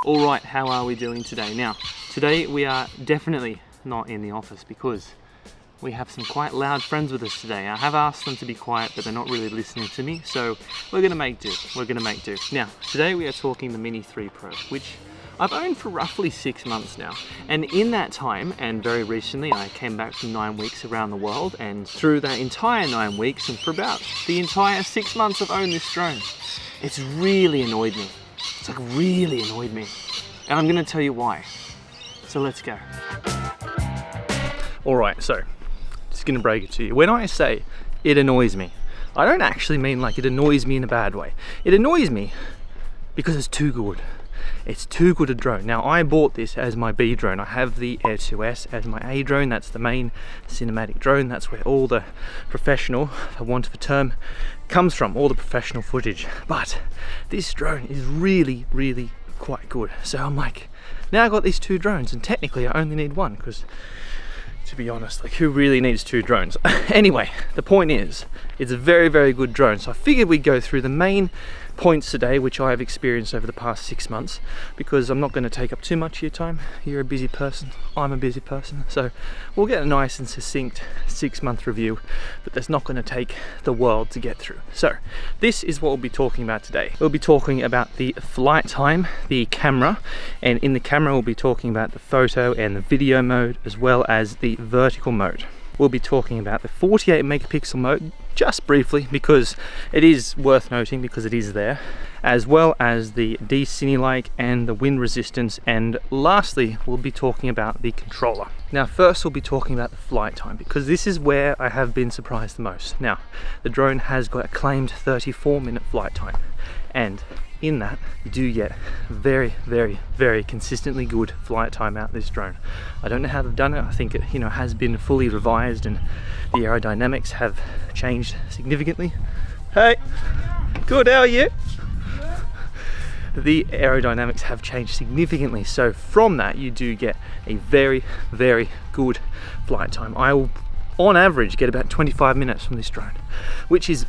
Alright, how are we doing today? Now, today we are definitely not in the office because we have some quite loud friends with us today. I have asked them to be quiet, but they're not really listening to me, so we're gonna make do. Now, today we are talking the Mini 3 Pro, which I've owned for roughly 6 months now. And in that time, and very recently, I came back from 9 weeks around the world, and through that entire 9 weeks, and for about the entire 6 months I've owned this drone, it's really annoyed me. It's like really annoyed me. And I'm gonna tell you why. So let's go. Alright, so, just gonna break it to you. When I say it annoys me, I don't actually mean like it annoys me in a bad way. It annoys me because it's too good. It's too good a drone. Now, I bought this as my B drone. I have the Air 2S as my A drone. That's the main cinematic drone. That's where all the professional, for want of a term, comes from, all the professional footage. But this drone is really, really quite good. So I'm like, now I've got these 2 drones, and technically I only need 1 because, to be honest, like, who really needs 2 drones? Anyway, the point is, it's a very, very good drone. So I figured we'd go through the main points today, which I have experienced over the past 6 months, because I'm not going to take up too much of your time. You're a busy person, I'm a busy person, so we'll get a nice and succinct 6-month review, but that's not going to take the world to get through. So this is what we'll be talking about today. We'll be talking about the flight time, the camera, and in the camera we'll be talking about the photo and the video mode, as well as the vertical mode. We'll be talking about the 48 megapixel mode, just briefly, because it is worth noting, because it is there, as well as the D-Cinelike and the wind resistance, and lastly we'll be talking about the controller. Now, first we'll be talking about the flight time, because this is where I have been surprised the most. Now, the drone has got a claimed 34-minute flight time, and in that you do get very, very, very consistently good flight time out of this drone. I don't know how they've done it. I think it, has been fully revised and the aerodynamics have changed significantly. Hey, good, how are you? The aerodynamics have changed significantly, so from that you do get a very, very good flight time. I will on average get about 25 minutes from this drone, which is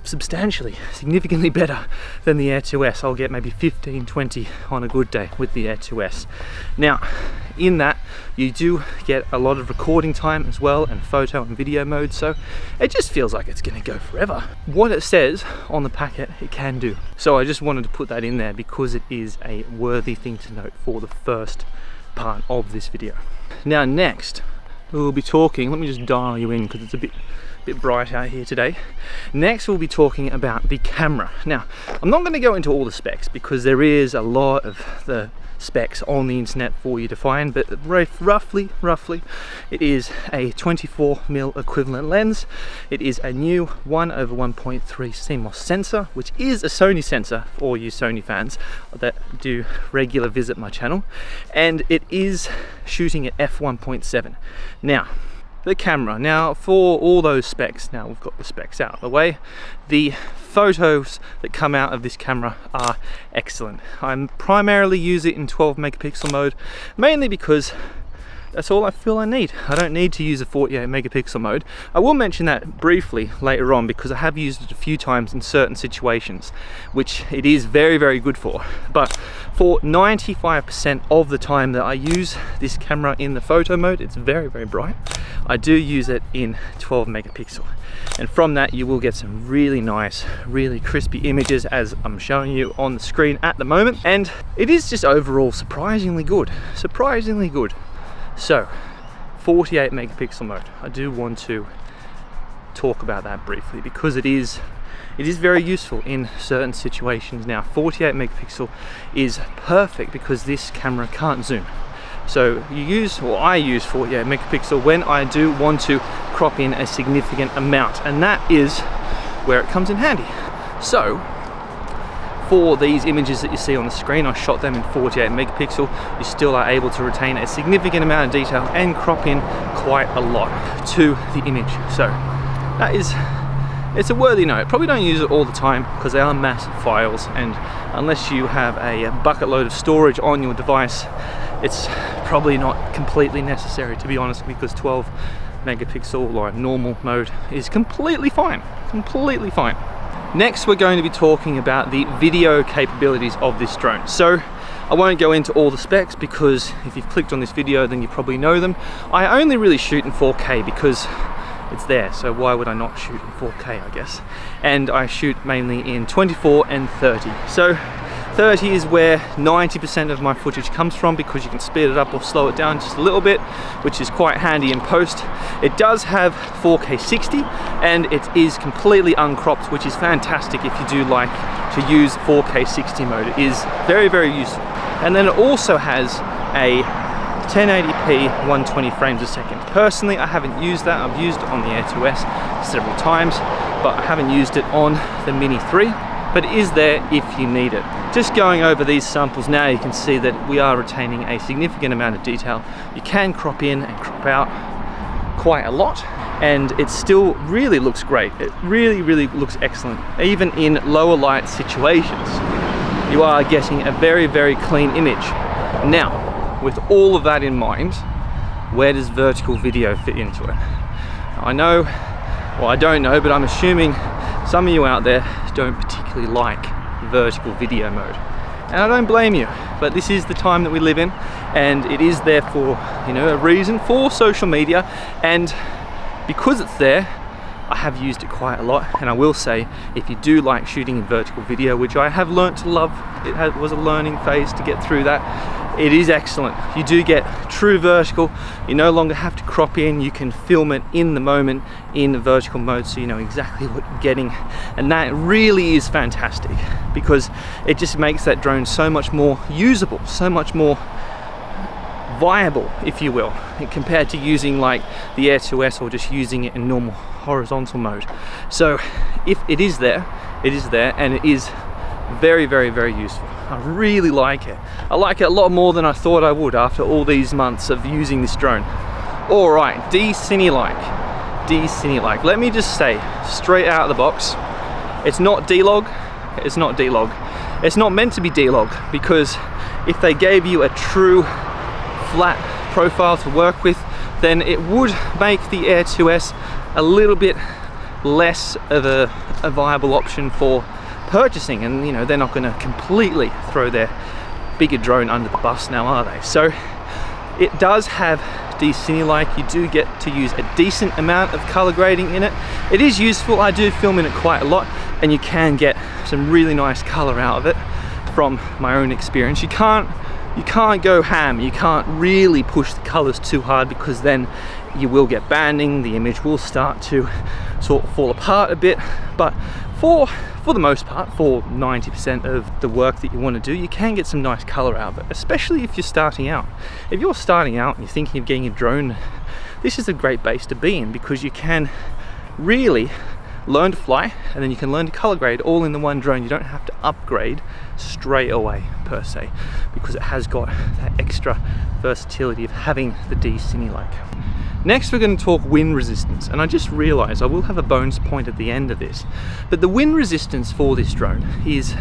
substantially, significantly better than the Air 2S. I'll get maybe 15, 20 on a good day with the Air 2S. Now, in that, you do get a lot of recording time as well, and photo and video mode, so it just feels like it's gonna go forever. What it says on the packet, it can do. So I just wanted to put that in there because it is a worthy thing to note for the first part of this video. Now, next, we'll be talking, let me just dial you in because it's a bit bright out here today. Next we'll be talking about the camera. Now, I'm not going to go into all the specs because there is a lot of the specs on the internet for you to find, but roughly it is a 24mm equivalent lens. It is a new 1/1.3 CMOS sensor, which is a Sony sensor for all you Sony fans that do regular visit my channel, and it is shooting at f1.7. Now, the camera. Now, for all those specs, now we've got the specs out of the way, the photos that come out of this camera are excellent. I primarily use it in 12 megapixel mode, mainly because that's all I feel I need. I don't need to use a 48 megapixel mode. I will mention that briefly later on because I have used it a few times in certain situations, which it is very, very good for. But for 95% of the time that I use this camera in the photo mode, it's very, very bright. I do use it in 12 megapixel. And from that you will get some really nice, really crispy images, as I'm showing you on the screen at the moment. And it is just overall surprisingly good. Surprisingly good. So, 48 megapixel mode. I do want to talk about that briefly because it is very useful in certain situations. Now, 48 megapixel is perfect because this camera can't zoom. So I use 48 megapixel when I do want to crop in a significant amount, and that is where it comes in handy. So, for these images that you see on the screen, I shot them in 48 megapixel. You still are able to retain a significant amount of detail and crop in quite a lot to the image. So that is, it's a worthy note. Probably don't use it all the time because they are massive files, and unless you have a bucket load of storage on your device, it's probably not completely necessary, to be honest, because 12 megapixel or normal mode is completely fine, completely fine. Next, we're going to be talking about the video capabilities of this drone. So I won't go into all the specs because if you've clicked on this video, then you probably know them. I only really shoot in 4K because it's there, so why would I not shoot in 4K, I guess? And I shoot mainly in 24 and 30. So 30 is where 90% of my footage comes from because you can speed it up or slow it down just a little bit, which is quite handy in post. It does have 4K 60 and it is completely uncropped, which is fantastic if you do like to use 4K 60 mode. It is very, very useful. And then it also has a 1080p 120 frames a second. Personally, I haven't used that. I've used it on the Air 2S several times, but I haven't used it on the Mini 3, but it is there if you need it. Just going over these samples now, you can see that we are retaining a significant amount of detail. You can crop in and crop out quite a lot, and it still really looks great. It really, really looks excellent. Even in lower light situations, you are getting a very, very clean image. Now, with all of that in mind, where does vertical video fit into it? I know, well, I don't know, but I'm assuming some of you out there don't particularly like vertical video mode. And I don't blame you, but this is the time that we live in, and it is there for, you know, a reason, for social media. And because it's there, I have used it quite a lot. And I will say, if you do like shooting in vertical video, which I have learnt to love, it was a learning phase to get through that, it is excellent. You do get true vertical. You no longer have to crop in. You can film it in the moment in vertical mode, so you know exactly what you're getting. And that really is fantastic because it just makes that drone so much more usable, so much more viable, if you will, compared to using like the Air 2S or just using it in normal horizontal mode. So if it is there, and it is very, very, very useful. I really like it. I like it a lot more than I thought I would after all these months of using this drone. All right, D-Cinelike. D-Cinelike. Let me just say, straight out of the box, it's not D-Log. It's not D-Log. It's not meant to be D-Log, because if they gave you a true flat profile to work with, then it would make the Air 2S a little bit less of a viable option for purchasing. And you know, they're not going to completely throw their bigger drone under the bus now, are they? So it does have D-Cinelike. You do get to use a decent amount of color grading in it. It is useful. I do film in it quite a lot, and you can get some really nice color out of it from my own experience. You can't go ham. You can't really push the colors too hard, because then you will get banding. The image will start to sort of fall apart a bit. But for the most part, for 90% of the work that you want to do, you can get some nice color out of it, especially if you're starting out. If you're starting out and you're thinking of getting a drone, this is a great base to be in, because you can really learn to fly, and then you can learn to color grade all in the one drone. You don't have to upgrade straight away per se, because it has got that extra versatility of having the D-Cinelike. Next, we're going to talk wind resistance, and I just realized I will have a bonus point at the end of this, but the wind resistance for this drone is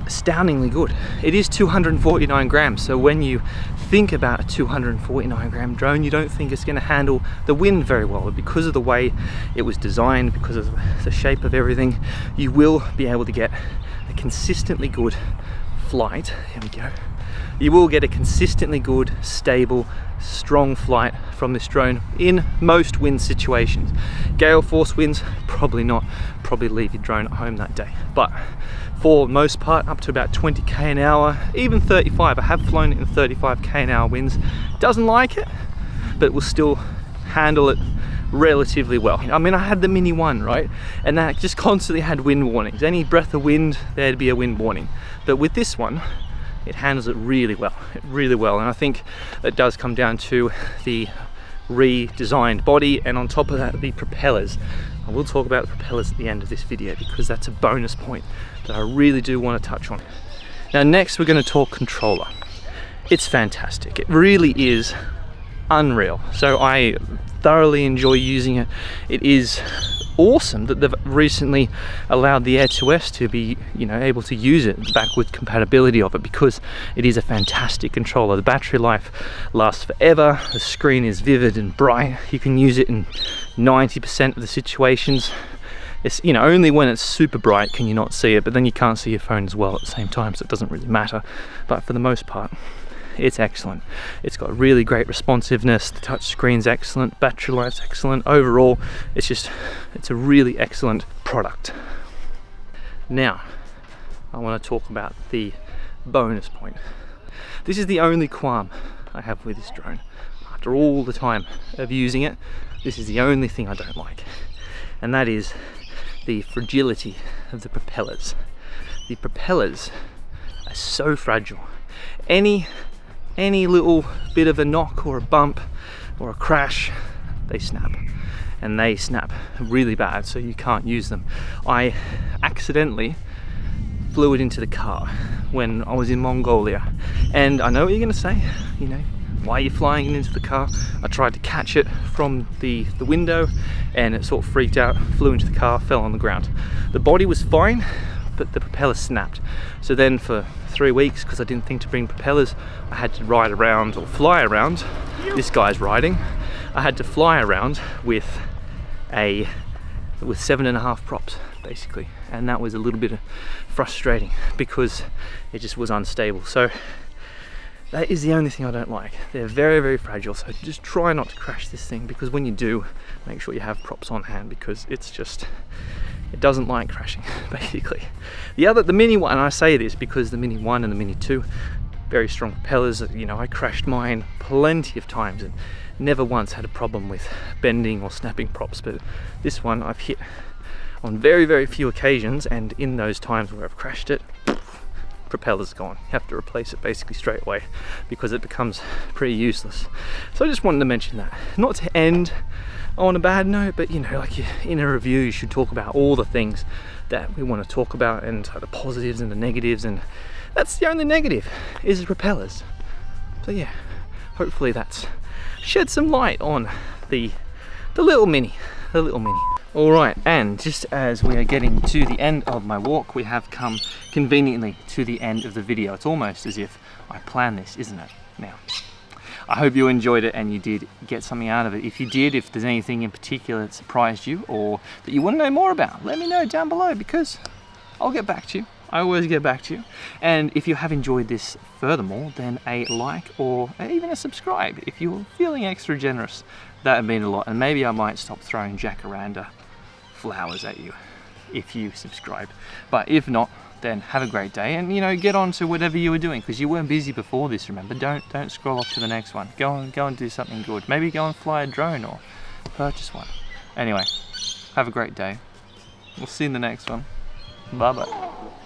astoundingly good. It is 249 grams, so when you think about a 249 gram drone, you don't think it's going to handle the wind very well. Because of the way it was designed, because of the shape of everything, you will be able to get a consistently good flight. Here we go. You will get a consistently good, stable, strong flight from this drone in most wind situations. Gale force winds, probably not. Probably leave your drone at home that day. But for the most part, up to about 20k an hour, even 35. I have flown it in 35k an hour winds. Doesn't like it, but it will still handle it relatively well. I mean, I had the Mini 1, right? And that just constantly had wind warnings. Any breath of wind, there'd be a wind warning. But with this one, it handles it really well, and I think it does come down to the redesigned body, and on top of that, the propellers. I will talk about the propellers at the end of this video, because that's a bonus point that I really do want to touch on. Now next, we're going to talk controller. It's fantastic. It really is unreal. So I thoroughly enjoy using it. It is awesome that they've recently allowed the Air 2S to be, you know, able to use it, the backward compatibility of it, because it is a fantastic controller. The battery life lasts forever. The screen is vivid and bright. You can use it in 90% of the situations. It's, you know, only when it's super bright can you not see it, but then you can't see your phone as well at the same time, so it doesn't really matter. But for the most part, it's excellent. It's got really great responsiveness, the touch screen's excellent, battery life's excellent. Overall, it's a really excellent product. Now, I want to talk about the bonus point. This is the only qualm I have with this drone. After all the time of using it, this is the only thing I don't like, and that is the fragility of the propellers. The propellers are so fragile. Any little bit of a knock or a bump or a crash, they snap, and they snap really bad, so you can't use them. I accidentally flew it into the car when I was in Mongolia, and I know what you're gonna say, you know, why are you flying it into the car? I tried to catch it from the window, and it sort of freaked out, flew into the car, fell on the ground. The body was fine, but the propeller snapped. So then for 3 weeks, because I didn't think to bring propellers, I had to ride around or fly around. This guy's riding. I had to fly around with 7.5 props basically, and that was a little bit frustrating because it just was unstable. So that is the only thing I don't like. They're very, very fragile, so just try not to crash this thing, because when you do, make sure you have props on hand, because it doesn't like crashing, basically. The Mini 1, and I say this because the Mini 1 and the Mini 2, very strong propellers. You know, I crashed mine plenty of times and never once had a problem with bending or snapping props, but this one I've hit on very, very few occasions, and in those times where I've crashed it, propeller's gone. You have to replace it basically straight away because it becomes pretty useless. So I just wanted to mention that. Not to end on a bad note, but you know, like in a review you should talk about all the things that we want to talk about, and the positives and the negatives, and that's the only negative is the propellers. So yeah, hopefully that's shed some light on the little Mini. Alright, and just as we are getting to the end of my walk, we have come conveniently to the end of the video. It's almost as if I planned this, isn't it? Now, I hope you enjoyed it and you did get something out of it. If you did, if there's anything in particular that surprised you or that you want to know more about, let me know down below, because I'll get back to you. I always get back to you. And if you have enjoyed this furthermore, then a like or even a subscribe if you're feeling extra generous. That would mean a lot, and maybe I might stop throwing jacaranda flowers at you if you subscribe. But if not, then have a great day, and you know, get on to whatever you were doing, because you weren't busy before this. Remember, don't scroll off to the next one. Go and do something good. Maybe go and fly a drone or purchase one. Anyway, have a great day. We'll see you in the next one. Bye bye.